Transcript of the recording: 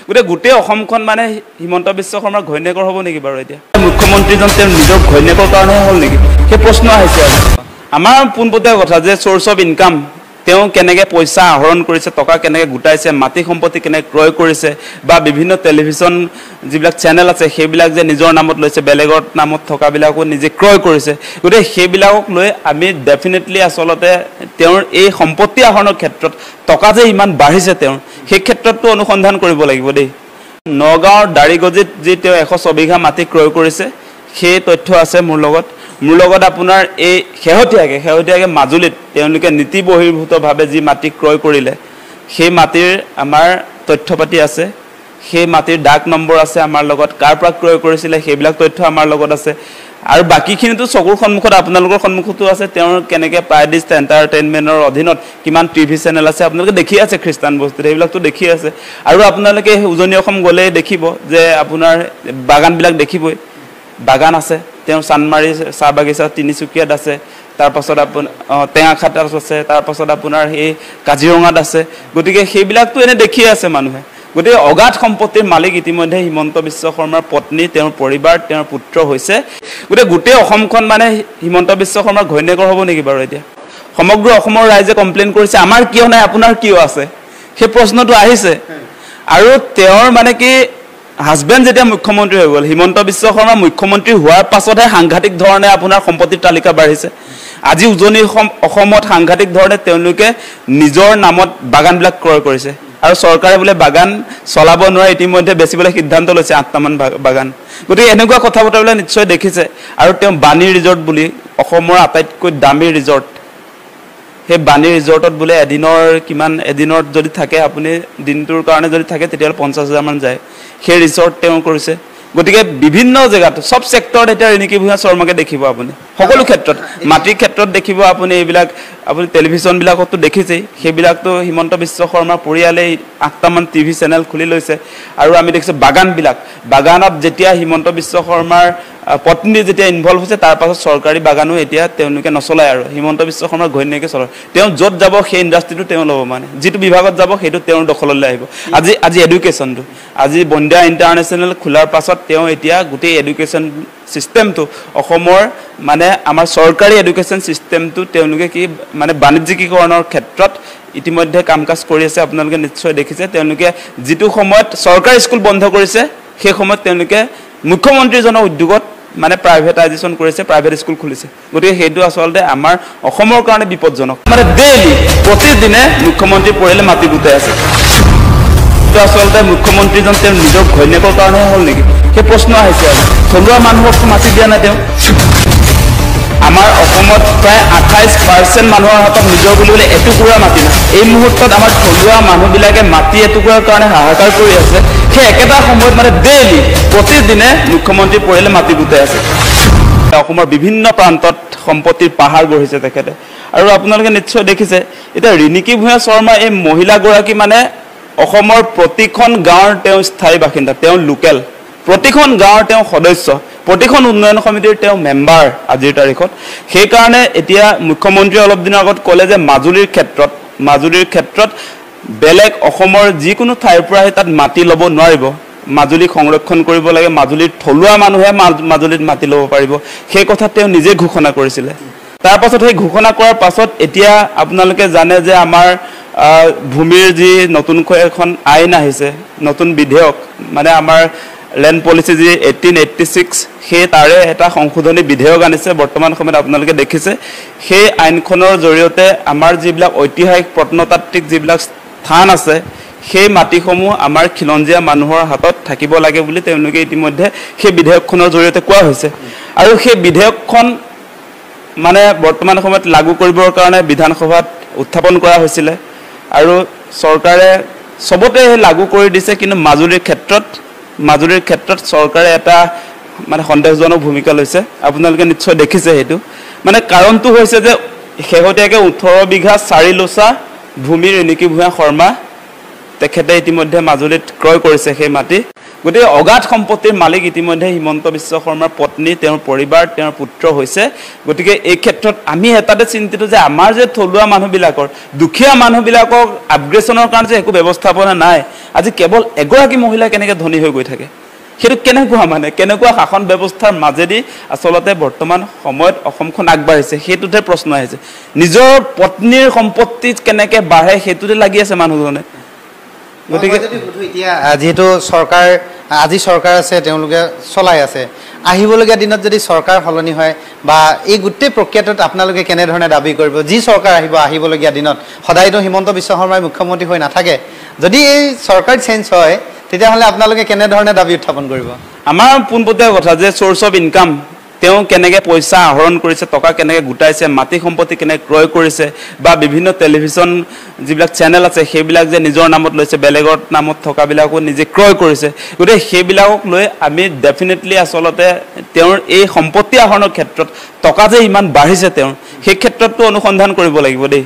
গোটেই অসমখন মানে হিমন্ত বিশ্ব শৰ্মাৰ ঘৈণীয়েকৰ হ'ব নেকি বাৰু এতিয়া মুখ্যমন্ত্ৰীজন তেওঁ নিজৰ ঘৈণীয়েকৰ কাৰণে হ'ল নেকি সেই প্ৰশ্ন আহিছে আমাৰ পোনপটীয়া কথা যে সোৰ্স অফ ইনকাম তেওঁ কেনেকৈ পইচা আহৰণ কৰিছে টকা কেনেকৈ গোটাইছে মাটি সম্পত্তি কেনেকৈ ক্ৰয় কৰিছে বা বিভিন্ন টেলিভিছন যিবিলাক চেনেল আছে সেইবিলাক যে নিজৰ নামত লৈছে বেলেগৰ নামত থকাবিলাকো নিজে ক্ৰয় কৰিছে গতিকে সেইবিলাকক লৈ আমি ডেফিনেটলি আচলতে তেওঁৰ এই সম্পত্তি আহৰণৰ ক্ষেত্ৰত টকা যে ইমান বাঢ়িছে তেওঁৰ সেই ক্ষেত্ৰতো অনুসন্ধান কৰিব লাগিব দেই নগাঁৱৰ দাৰিগজিত যি তেওঁ 100 বিঘা মাটি ক্ৰয় কৰিছে সেই তথ্য আছে মোৰ লগত আপোনাৰ এই শেহতীয়াকৈ মাজুলীত তেওঁলোকে নীতি বহিৰ্ভূতভাৱে যি মাটি ক্ৰয় কৰিলে সেই মাটিৰ আমাৰ তথ্য পাতি আছে সেই মাটিৰ ডাক নম্বৰ আছে আমাৰ লগত কাৰ পৰা ক্ৰয় কৰিছিলে সেইবিলাক তথ্য আমাৰ লগত আছে আৰু বাকিখিনিতো চকুৰ সন্মুখত আপোনালোকৰ সন্মুখতো আছে তেওঁৰ কেনেকৈ প্ৰাইডিছ এণ্টাৰটেইনমেণ্টৰ অধীনত কিমান টিভি চেনেল আছে আপোনালোকে দেখি আছে খ্ৰীষ্টান বস্তুত সেইবিলাকতো দেখি আছে আৰু আপোনালোকে উজনি অসম গ'লে দেখিব যে আপোনাৰ বাগানবিলাক দেখিবই বাগান আছে তেওঁ চানমাৰী চাহ বাগিচা তিনিচুকীয়াত আছে তাৰপাছত আপোনাৰ টেঙাখাটাত আছে তাৰপাছত আপোনাৰ এই কাজিৰঙাত আছে গতিকে সেইবিলাকতো এনে দেখি আছে মানুহে গতিকে অগাধ সম্পত্তিৰ মালিক ইতিমধ্যে হিমন্ত বিশ্ব শৰ্মাৰ পত্নী তেওঁৰ পৰিবাৰ তেওঁৰ পুত্ৰ হৈছে গোটেই অসমখন মানে হিমন্ত বিশ্ব শৰ্মাৰ ঘৈণীয়েকৰ হ'ব নেকি বাৰু এতিয়া সমগ্ৰ অসমৰ ৰাইজে কমপ্লেইন কৰিছে আমাৰ কিয় নাই আপোনাৰ কিয় আছে সেই প্ৰশ্নটো আহিছে আৰু তেওঁৰ মানে কি হাজবেণ্ড যেতিয়া মুখ্যমন্ত্ৰী হৈ গ'ল হিমন্ত বিশ্ব শৰ্মা মুখ্যমন্ত্ৰী হোৱাৰ পাছতহে সাংঘাতিক ধৰণে আপোনাৰ সম্পত্তিৰ তালিকা বাঢ়িছে আজি উজনি অসমত সাংঘাতিক ধৰণে তেওঁলোকে নিজৰ নামত বাগানবিলাক ক্ৰয় কৰিছে আৰু চৰকাৰে বোলে বাগান চলাব নোৱাৰে ইতিমধ্যে বেচিবলৈ সিদ্ধান্ত লৈছে 8টামান বাগান গতিকে এনেকুৱা কথা বতৰাবিলাক নিশ্চয় দেখিছে আৰু তেওঁ বাণী ৰিজৰ্ট বুলি অসমৰ আটাইতকৈ দামী ৰিজৰ্ট সেই বাণী ৰিজৰ্টত বোলে এদিনৰ যদি থাকে আপুনি দিনটোৰ কাৰণে যদি থাকে তেতিয়াহ'লে 50,000 মান যায় সেই ৰিজৰ্ট তেওঁ কৰিছে গতিকে বিভিন্ন জেগাত সব সেক্টৰত এটা ৰিনিকি ভূঞা শৰ্মাকে দেখিব আপুনি সকলো ক্ষেত্ৰত মাটিৰ ক্ষেত্ৰত দেখিব আপুনি এইবিলাক আপুনি টেলিভিছনবিলাকতো দেখিছেই সেইবিলাকতো হিমন্ত বিশ্ব শৰ্মাৰ পৰিয়ালে 8টামান টিভি চেনেল খুলি লৈছে আৰু আমি দেখিছোঁ বাগানত যেতিয়া হিমন্ত বিশ্ব শৰ্মাৰ পত্নী যেতিয়া ইনভলভ হৈছে তাৰ পাছত চৰকাৰী বাগানো এতিয়া তেওঁলোকে নচলায় আৰু হিমন্ত বিশ্ব শৰ্মাৰ ঘৈণীয়েকে চলায় তেওঁ য'ত যাব সেই ইণ্ডাষ্ট্ৰিটো তেওঁ ল'ব মানে যিটো বিভাগত যাব সেইটো তেওঁৰ দখললৈ আহিব আজি এডুকেশ্যনটো আজি বন্দিয়া ইণ্টাৰনেশ্যনেল খোলাৰ পাছত তেওঁ এতিয়া গোটেই এডুকেশ্যন সিস্টেমটো অসমৰ মানে আমাৰ চৰকাৰী এডুকেশ্যন সিস্টেমটো তেওঁলোকে কি মানে বাণিজ্যিকীকৰণৰ ক্ষেত্ৰত ইতিমধ্যে কাম কাজ কৰি আছে আপোনালোকে নিশ্চয় দেখিছে তেওঁলোকে যিটো সময়ত চৰকাৰী স্কুল বন্ধ কৰিছে সেই সময়ত তেওঁলোকে মুখ্যমন্ত্ৰীজনৰ উদ্যোগত মানে প্ৰাইভেটাইজেশ্যন কৰিছে প্ৰাইভেট স্কুল খুলিছে গতিকে সেইটো আচলতে আমাৰ অসমৰ কাৰণে বিপদজনক মানে ডেইলি প্ৰতিদিনে মুখ্যমন্ত্ৰী পৰিয়ালে মাটি গোটাই আছে আচলতে মুখ্যমন্ত্ৰীজন তেওঁ নিজৰ ঘৈণীয়েকৰ কাৰণে হ'ল নেকি সেই প্ৰশ্ন আহিছে আৰু থলুৱা মানুহক মাটি দিয়া নাই তেওঁ আমাৰ অসমত প্ৰায় 28% মানুহৰ হাতত নিজৰ বুলিবলৈ এটুকুৰা মাটি নাই এই মুহূৰ্তত আমাৰ থলুৱা মানুহবিলাকে মাটি এটুকুৰাৰ কাৰণে হাহাকাৰ কৰি আছে সেই একেটা সময়ত মানে ডেইলি প্ৰতিদিনে মুখ্যমন্ত্ৰী পৰিয়ালে মাটি গোটাই আছে অসমৰ বিভিন্ন প্ৰান্তত সম্পত্তিৰ পাহাৰ গঢ়িছে তেখেতে আৰু আপোনালোকে নিশ্চয় দেখিছে এতিয়া ৰিনিকি ভূঞা শৰ্মা এই মহিলাগৰাকী মানে অসমৰ প্ৰতিখন গাঁৱৰ তেওঁ স্থায়ী বাসিন্দা তেওঁ লোকেল প্ৰতিখন গাঁৱৰ তেওঁ সদস্য প্ৰতিখন উন্নয়ন সমিতিৰ তেওঁ মেম্বাৰ আজিৰ তাৰিখত সেই কাৰণে এতিয়া মুখ্যমন্ত্ৰী অলপ দিনৰ আগত ক'লে যে মাজুলীৰ ক্ষেত্ৰত বেলেগ অসমৰ যিকোনো ঠাইৰ পৰা তাত মাটি ল'ব নোৱাৰিব মাজুলী সংৰক্ষণ কৰিব লাগে মাজুলীৰ থলুৱা মানুহে মাজুলীত মাটি ল'ব পাৰিব সেই কথা তেওঁ নিজে ঘোষণা কৰিছিলে তাৰ পাছত সেই ঘোষণা কৰাৰ পাছত এতিয়া আপোনালোকে জানে যে আমাৰ ভূমিৰ যি নতুনকৈ এখন আইন আহিছে নতুন বিধেয়ক মানে আমাৰ লেণ্ড পলিচি যি 1886 সেই তাৰে এটা সংশোধনী বিধেয়ক আনিছে বৰ্তমান সময়ত আপোনালোকে দেখিছে সেই আইনখনৰ জৰিয়তে আমাৰ যিবিলাক ঐতিহাসিক প্ৰত্নতাত্ত্বিক যিবিলাক স্থান আছে সেই মাটিসমূহ আমাৰ খিলঞ্জীয়া মানুহৰ হাতত থাকিব লাগে বুলি তেওঁলোকে ইতিমধ্যে সেই বিধেয়কখনৰ জৰিয়তে কোৱা হৈছে আৰু সেই বিধেয়কখন মানে বৰ্তমান সময়ত লাগু কৰিবৰ কাৰণে বিধানসভাত উত্থাপন কৰা হৈছিলে আৰু চৰকাৰে সবতে লাগু কৰি দিছে কিন্তু মাজুলীৰ ক্ষেত্ৰত চৰকাৰে এটা মানে সন্দেহজনক ভূমিকা লৈছে আপোনালোকে নিশ্চয় দেখিছে সেইটো মানে কাৰণটো হৈছে যে শেহতীয়াকৈ 18 বিঘা 4 লোচা ভূমি ৰিনিকি ভূঞা শৰ্মা তেখেতে ইতিমধ্যে মাজুলীত ক্ৰয় কৰিছে সেই মাটি গতিকে অগাধ সম্পত্তিৰ মালিক ইতিমধ্যে হিমন্ত বিশ্ব শৰ্মাৰ পত্নী তেওঁৰ পৰিবাৰ তেওঁৰ পুত্ৰ হৈছে গতিকে এই ক্ষেত্ৰত আমি এটাতে চিন্তিত যে আমাৰ যে থলুৱা মানুহবিলাকৰ দুখীয়া মানুহবিলাকক আপগ্ৰেডেশ্যনৰ কাৰণে যে একো ব্যৱস্থাপনা নাই আজি কেৱল এগৰাকী মহিলা কেনেকৈ ধনী হৈ গৈ থাকে সেইটো কেনেকুৱা শাসন ব্যৱস্থাৰ মাজেদি আচলতে বৰ্তমান সময়ত অসমখন আগবাঢ়িছে সেইটোতে প্ৰশ্ন আহিছে নিজৰ পত্নীৰ সম্পত্তি কেনেকৈ বাঢ়ে সেইটোতে লাগি আছে মানুহজনে গতিকে এতিয়া যেহেতু আজি চৰকাৰ আছে তেওঁলোকে চলাই আছে আহিবলগীয়া দিনত যদি চৰকাৰ সলনি হয় বা এই গোটেই প্ৰক্ৰিয়াটোত আপোনালোকে কেনেধৰণে দাবী কৰিব যি চৰকাৰ আহিবলগীয়া দিনত সদায়তো হিমন্ত বিশ্ব শৰ্মাই মুখ্যমন্ত্ৰী হৈ নাথাকে যদি এই চৰকাৰ চেঞ্জ হয় তেতিয়াহ'লে আপোনালোকে কেনেধৰণে দাবী উত্থাপন কৰিব আমাৰ পোনপটীয়া কথা যে চ'ৰ্চ অফ ইনকাম তেওঁ কেনেকৈ পইচা আহৰণ কৰিছে টকা কেনেকৈ গোটাইছে মাটি সম্পত্তি কেনেকৈ ক্ৰয় কৰিছে বা বিভিন্ন টেলিভিছন যিবিলাক চেনেল আছে সেইবিলাক যে নিজৰ নামত লৈছে বেলেগৰ নামত থকাবিলাকো নিজে ক্ৰয় কৰিছে গতিকে সেইবিলাকক লৈ আমি ডেফিনেটলি আচলতে তেওঁৰ এই সম্পত্তি আহৰণৰ ক্ষেত্ৰত টকা যে ইমান বাঢ়িছে তেওঁৰ সেই ক্ষেত্ৰতো অনুসন্ধান কৰিব লাগিব দেই